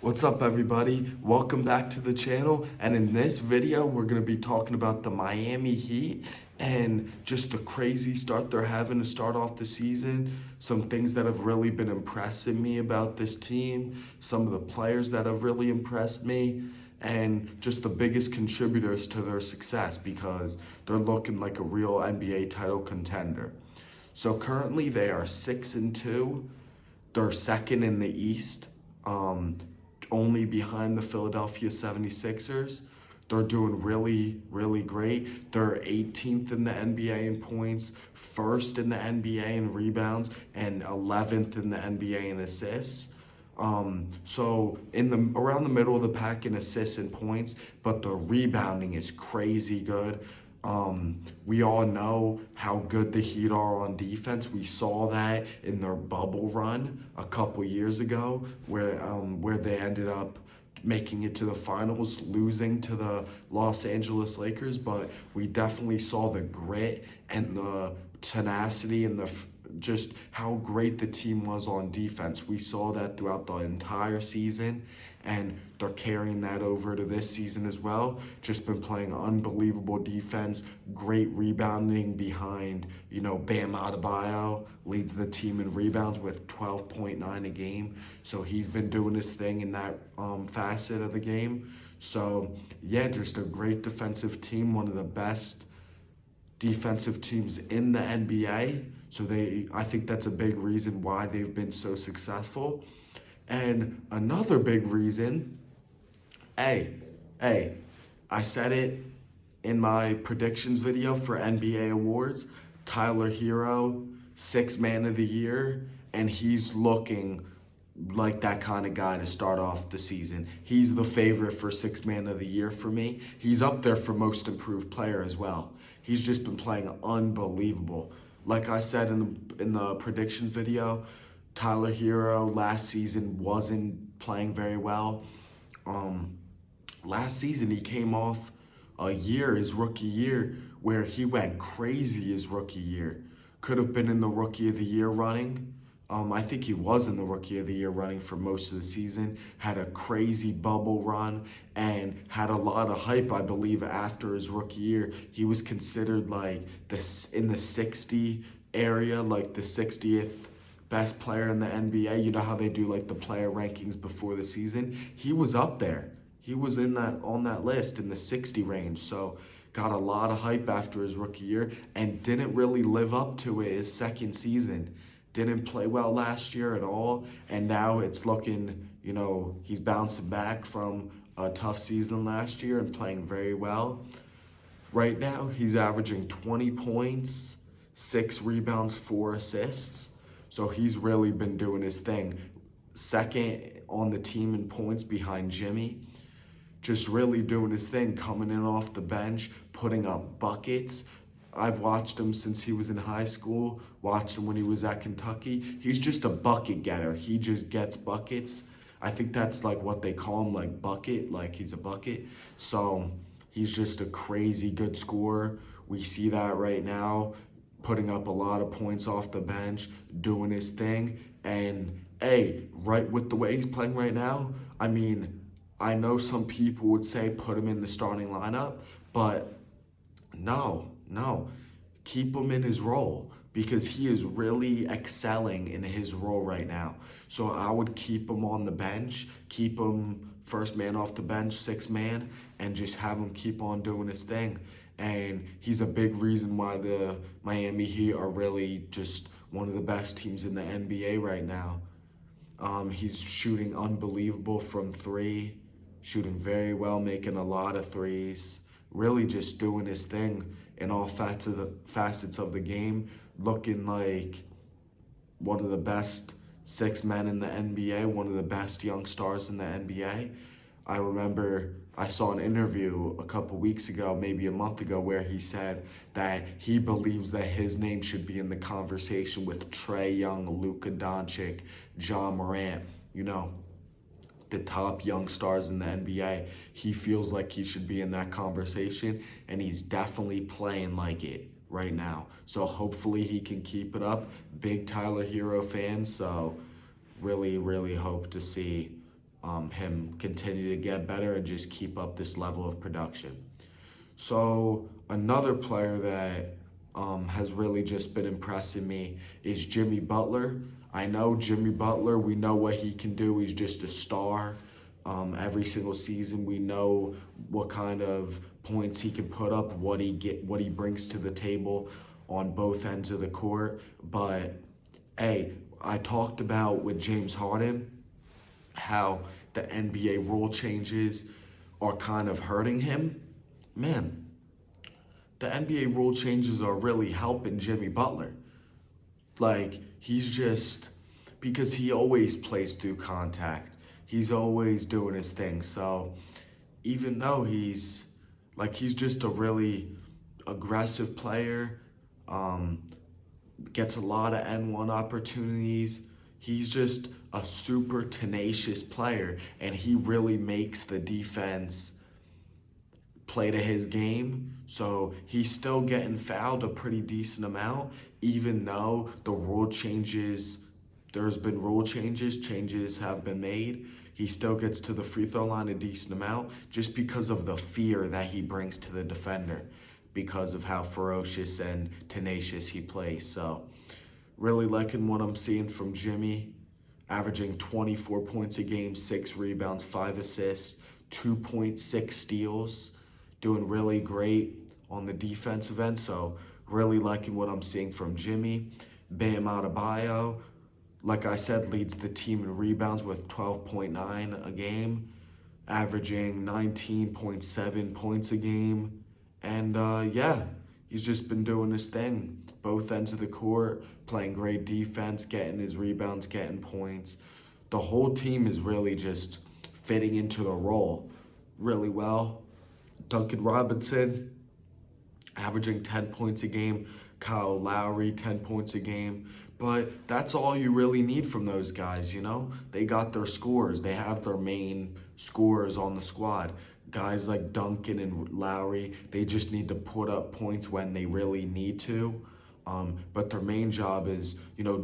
What's up, everybody? Welcome back to the channel, and in this video we're going to be talking about the Miami Heat and just the crazy start they're having to start off the season, some things that have really been impressing me about this team, some of the players that have really impressed me, and just the biggest contributors to their success because they're looking like a real NBA title contender. So currently they are 6-2. They're second in the East, only behind the Philadelphia 76ers. They're doing really, really great. They're 18th in the NBA in points, first in the NBA in rebounds, and 11th in the NBA in assists. So in the around the middle of the pack in assists and points, but the rebounding is crazy good. We all know how good the Heat are on defense. We saw that in their bubble run a couple years ago, where they ended up making it to the finals, losing to the Los Angeles Lakers. But we definitely saw the grit and the tenacity and just how great the team was on defense. We saw that throughout the entire season, and they're carrying that over to this season as well. Just been playing unbelievable defense, great rebounding behind, Bam Adebayo leads the team in rebounds with 12.9 a game. So he's been doing his thing in that facet of the game. So yeah, just a great defensive team, one of the best defensive teams in the NBA. So I think that's a big reason why they've been so successful. And another big reason, hey, hey, I said it in my predictions video for NBA awards, Tyler Herro, sixth man of the year, and he's looking like that kind of guy to start off the season. He's the favorite for sixth man of the year for me. He's up there for most improved player as well. He's just been playing unbelievable. Like I said in the prediction video, Tyler Herro last season wasn't playing very well. Last season he came off his rookie year, where he went crazy his rookie year. Could have been in the rookie of the year running. I think he was in the rookie of the year running for most of the season, had a crazy bubble run, and had a lot of hype, I believe, after his rookie year. He was considered like in the 60 area, like the 60th best player in the NBA. You know how they do like the player rankings before the season? He was up there. He was on that list in the 60 range. So got a lot of hype after his rookie year and didn't really live up to it his second season. Didn't play well last year at all, and now it's looking, he's bouncing back from a tough season last year and playing very well. Right now, he's averaging 20 points, 6 rebounds, 4 assists. So he's really been doing his thing. Second on the team in points behind Jimmy. Just really doing his thing, coming in off the bench, putting up buckets. I've watched him since he was in high school, watched him when he was at Kentucky. He's just a bucket getter. He just gets buckets. I think that's like what they call him, like bucket, like he's a bucket. So he's just a crazy good scorer. We see that right now, putting up a lot of points off the bench, doing his thing. And hey, right with the way he's playing right now, I mean, I know some people would say put him in the starting lineup, but no, keep him in his role because he is really excelling in his role right now. So I would keep him on the bench, keep him first man off the bench, sixth man, and just have him keep on doing his thing. And he's a big reason why the Miami Heat are really just one of the best teams in the NBA right now. He's shooting unbelievable from three, shooting very well, making a lot of threes, really just doing his thing in all facets of the game, looking like one of the best six men in the NBA, one of the best young stars in the NBA. I remember I saw an interview a couple weeks ago, maybe a month ago, where he said that he believes that his name should be in the conversation with Trae Young, Luka Doncic, John Morant, the top young stars in the NBA. He feels like he should be in that conversation, and he's definitely playing like it right now. So hopefully he can keep it up. Big Tyler Herro fan, so really, really hope to see him continue to get better and just keep up this level of production. So another player that has really just been impressing me is Jimmy Butler. I know Jimmy Butler. We know what he can do. He's just a star. Every single season, we know what kind of points he can put up, what he brings to the table on both ends of the court. But hey, I talked about with James Harden how the NBA rule changes are kind of hurting him. Man, the NBA rule changes are really helping Jimmy Butler. Like, he's just, because he always plays through contact, he's always doing his thing. So, even though he's just a really aggressive player, um, gets a lot of N1 opportunities, he's just a super tenacious player, and he really makes the defense play to his game. So he's still getting fouled a pretty decent amount, even though there's been rule changes have been made. He still gets to the free throw line a decent amount just because of the fear that he brings to the defender, because of how ferocious and tenacious he plays. So really liking what I'm seeing from Jimmy, averaging 24 points a game, 6 rebounds, 5 assists, 2.6 steals, doing really great on the defensive end. So really liking what I'm seeing from Jimmy. Bam Adebayo, like I said, leads the team in rebounds with 12.9 a game, averaging 19.7 points a game. And yeah, he's just been doing his thing. Both ends of the court, playing great defense, getting his rebounds, getting points. The whole team is really just fitting into the role really well. Duncan Robinson, averaging 10 points a game. Kyle Lowry, 10 points a game. But that's all you really need from those guys, you know? They got their scores. They have their main scorers on the squad. Guys like Duncan and Lowry, they just need to put up points when they really need to. But their main job is,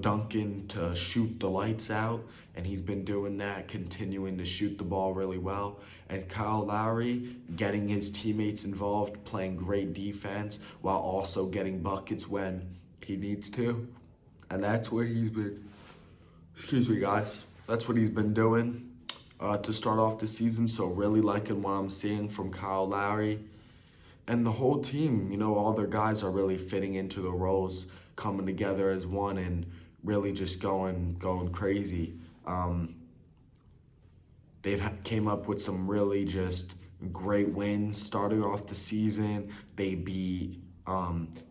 Duncan to shoot the lights out, and he's been doing that, continuing to shoot the ball really well. And Kyle Lowry getting his teammates involved, playing great defense, while also getting buckets when he needs to. And that's where he's been, excuse me guys, that's what he's been doing to start off the season. So really liking what I'm seeing from Kyle Lowry. And the whole team, all their guys are really fitting into the roles, coming together as one, and really just going crazy. They've came up with some really just great wins starting off the season. They beat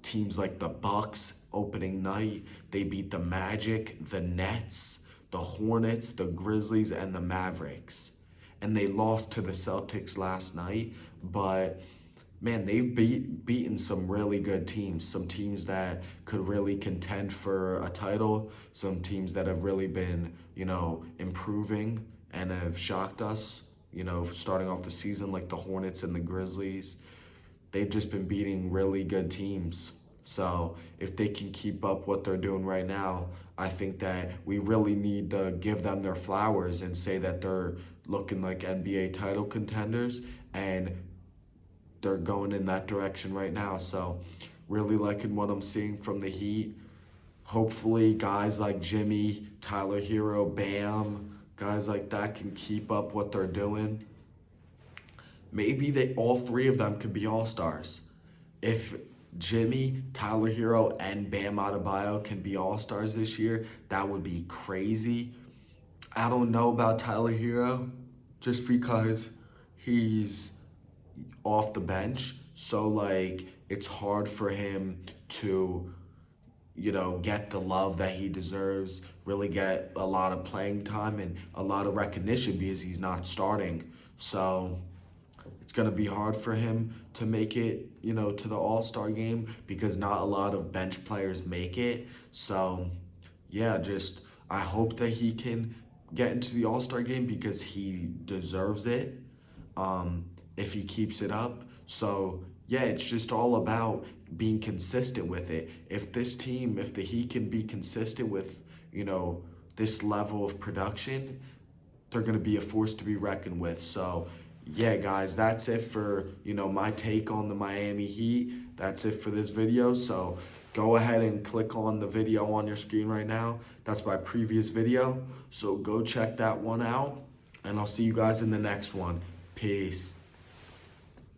teams like the Bucks opening night. They beat the Magic, the Nets, the Hornets, the Grizzlies, and the Mavericks. And they lost to the Celtics last night, but man, they've beaten some really good teams, some teams that could really contend for a title, some teams that have really been, improving and have shocked us, starting off the season, like the Hornets and the Grizzlies. They've just been beating really good teams. So if they can keep up what they're doing right now, I think that we really need to give them their flowers and say that they're looking like NBA title contenders, and they're going in that direction right now. So really liking what I'm seeing from the Heat. Hopefully guys like Jimmy, Tyler Herro, Bam, guys like that can keep up what they're doing. Maybe all three of them could be all-stars. If Jimmy, Tyler Herro, and Bam Adebayo can be all-stars this year, that would be crazy. I don't know about Tyler Herro just because he's off the bench, so it's hard for him to get the love that he deserves, really get a lot of playing time and a lot of recognition because he's not starting. So it's going to be hard for him to make it to the All-Star game because not a lot of bench players make it. So yeah, just I hope that he can get into the All-Star game because he deserves it. If he keeps it up. So yeah, it's just all about being consistent with it. If the Heat can be consistent with, this level of production, they're going to be a force to be reckoned with. So, yeah, guys, that's it for, my take on the Miami Heat. That's it for this video. So, go ahead and click on the video on your screen right now. That's my previous video. So, go check that one out, and I'll see you guys in the next one. Peace.